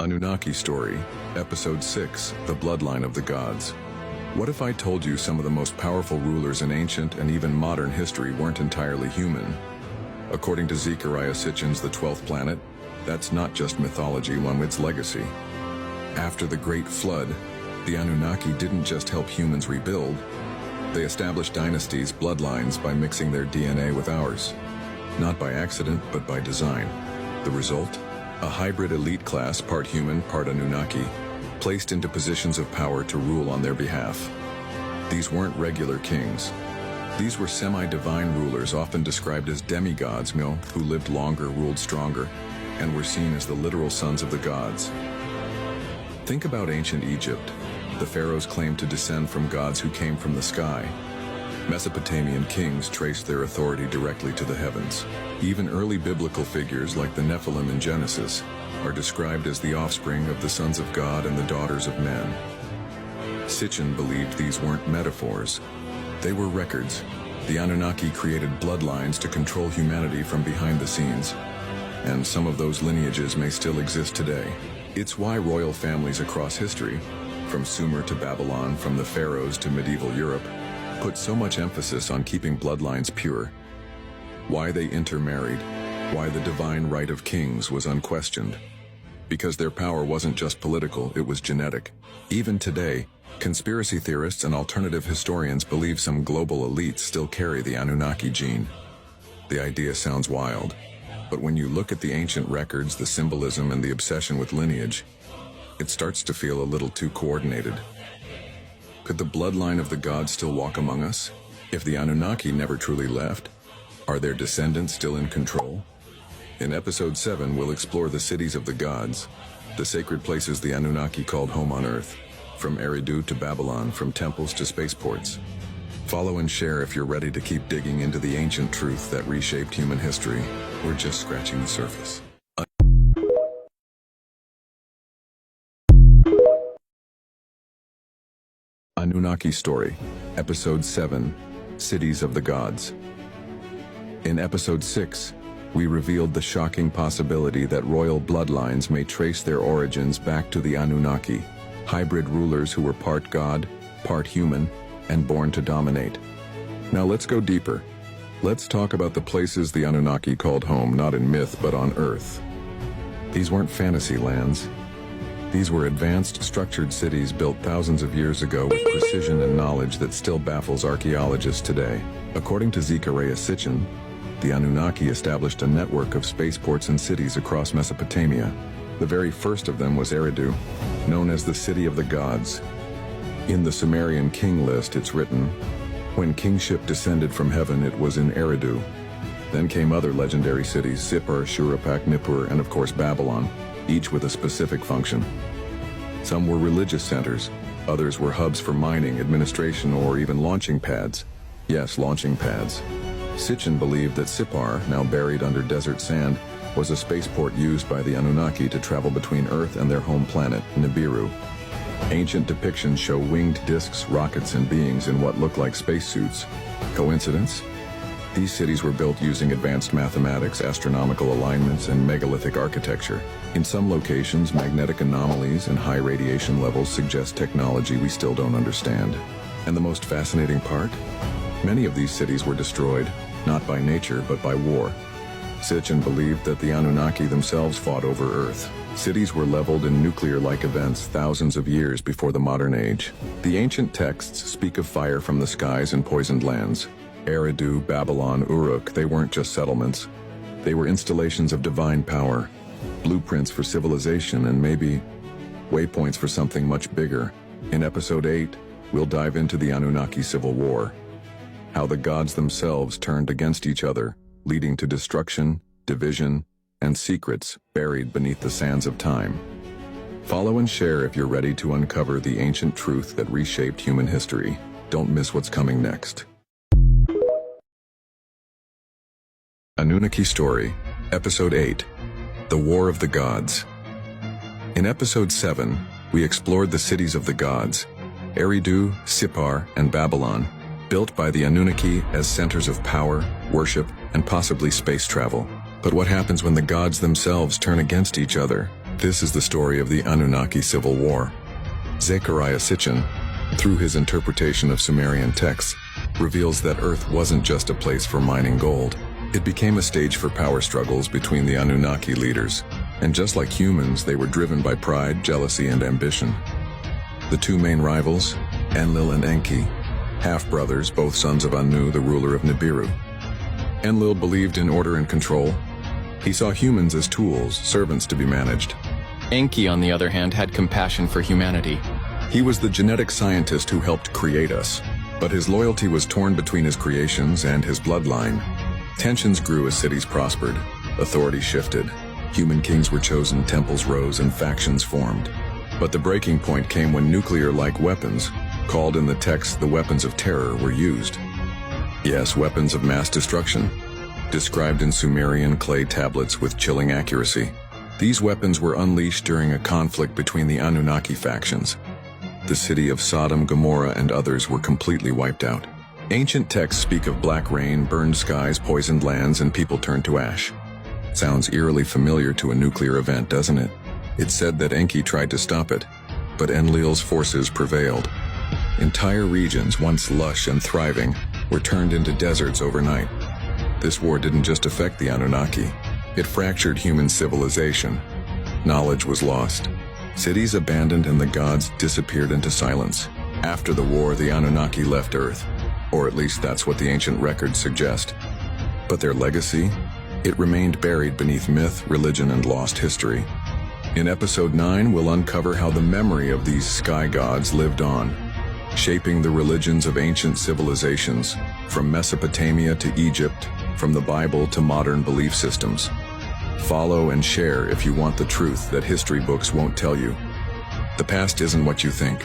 Anunnaki Story, Episode 6, The Bloodline of the Gods. What if I told you some of the most powerful rulers in ancient and even modern history weren't entirely human? According to Zecharia Sitchin's The 12th Planet, that's not just mythology, it's legacy. After the Great Flood, the Anunnaki didn't just help humans rebuild, they established dynasties, bloodlines, by mixing their DNA with ours. Not by accident, but by design. The result? A hybrid elite class, part human, part Anunnaki, placed into positions of power to rule on their behalf. These weren't regular kings. These were semi-divine rulers, often described as demigods, who lived longer, ruled stronger, and were seen as the literal sons of the gods. Think about ancient Egypt. The pharaohs claimed to descend from gods who came from the sky. Mesopotamian kings traced their authority directly to the heavens. Even early biblical figures like the Nephilim in Genesis are described as the offspring of the sons of God and the daughters of men. Sitchin believed these weren't metaphors. They were records. The Anunnaki created bloodlines to control humanity from behind the scenes. And some of those lineages may still exist today. It's why royal families across history, from Sumer to Babylon, from the pharaohs to medieval Europe, put so much emphasis on keeping bloodlines pure. Why they intermarried, why the divine right of kings was unquestioned. Because their power wasn't just political, it was genetic. Even today, conspiracy theorists and alternative historians believe some global elites still carry the Anunnaki gene. The idea sounds wild, but when you look at the ancient records, the symbolism, and the obsession with lineage, it starts to feel a little too coordinated. Could the bloodline of the gods still walk among us? If the Anunnaki never truly left, are their descendants still in control? In Episode 7, we'll explore the cities of the gods, the sacred places the Anunnaki called home on Earth, from Eridu to Babylon, from temples to spaceports. Follow and share if you're ready to keep digging into the ancient truth that reshaped human history. We're just scratching the surface. Anunnaki Story, Episode 7, Cities of the Gods. In Episode 6, we revealed the shocking possibility that royal bloodlines may trace their origins back to the Anunnaki, hybrid rulers who were part god, part human, and born to dominate. Now let's go deeper. Let's talk about the places the Anunnaki called home, not in myth, but on Earth. These weren't fantasy lands. These were advanced, structured cities built thousands of years ago with precision and knowledge that still baffles archaeologists today. According to Zecharia Sitchin, the Anunnaki established a network of spaceports and cities across Mesopotamia. The very first of them was Eridu, known as the City of the Gods. In the Sumerian king list, it's written, "When kingship descended from heaven, it was in Eridu." Then came other legendary cities, Sippar, Shuruppak, Nippur, and of course Babylon, each with a specific function. Some were religious centers, others were hubs for mining, administration, or even launching pads. Yes, launching pads. Sitchin believed that Sippar, now buried under desert sand, was a spaceport used by the Anunnaki to travel between Earth and their home planet, Nibiru. Ancient depictions show winged discs, rockets, and beings in what look like spacesuits. Coincidence? These cities were built using advanced mathematics, astronomical alignments, and megalithic architecture. In some locations, magnetic anomalies and high radiation levels suggest technology we still don't understand. And the most fascinating part? Many of these cities were destroyed, not by nature, but by war. Sitchin believed that the Anunnaki themselves fought over Earth. Cities were leveled in nuclear-like events thousands of years before the modern age. The ancient texts speak of fire from the skies and poisoned lands. Eridu, Babylon, Uruk, they weren't just settlements. They were installations of divine power, blueprints for civilization, and maybe waypoints for something much bigger. In Episode 8, we'll dive into the Anunnaki Civil War, how the gods themselves turned against each other, leading to destruction, division, and secrets buried beneath the sands of time. Follow and share if you're ready to uncover the ancient truth that reshaped human history. Don't miss what's coming next. Anunnaki Story, Episode 8, The War of the Gods. In Episode 7, we explored the cities of the gods, Eridu, Sippar, and Babylon, built by the Anunnaki as centers of power, worship, and possibly space travel. But what happens when the gods themselves turn against each other? This is the story of the Anunnaki Civil War. Zecharia Sitchin, through his interpretation of Sumerian texts, reveals that Earth wasn't just a place for mining gold. It became a stage for power struggles between the Anunnaki leaders, and just like humans, they were driven by pride, jealousy, and ambition. The two main rivals, Enlil and Enki, half-brothers, both sons of Anu, the ruler of Nibiru. Enlil believed in order and control. He saw humans as tools, servants to be managed. ENKI, on the other hand, had compassion for humanity. He was the genetic scientist who helped create us, but his loyalty was torn between his creations and his bloodline. Tensions grew as cities prospered, authority shifted, human kings were chosen, temples rose, and factions formed. But the breaking point came when nuclear-like weapons, called in the text the weapons of terror, were used. Yes, weapons of mass destruction, described in Sumerian clay tablets with chilling accuracy. These weapons were unleashed during a conflict between the Anunnaki factions. The city of Sodom, Gomorrah, and others were completely wiped out. Ancient texts speak of black rain, burned skies, poisoned lands, and people turned to ash. Sounds eerily familiar to a nuclear event, doesn't it? It's said that Enki tried to stop it, but Enlil's forces prevailed. Entire regions, once lush and thriving, were turned into deserts overnight. This war didn't just affect the Anunnaki. It fractured human civilization. Knowledge was lost. Cities abandoned and the gods disappeared into silence. After the war, the Anunnaki left Earth, or at least that's what the ancient records suggest. But their legacy? It remained buried beneath myth, religion, and lost history. In episode 9, we'll uncover how the memory of these sky gods lived on, shaping the religions of ancient civilizations, from Mesopotamia to Egypt, from the Bible to modern belief systems. Follow and share if you want the truth that history books won't tell you. The past isn't what you think.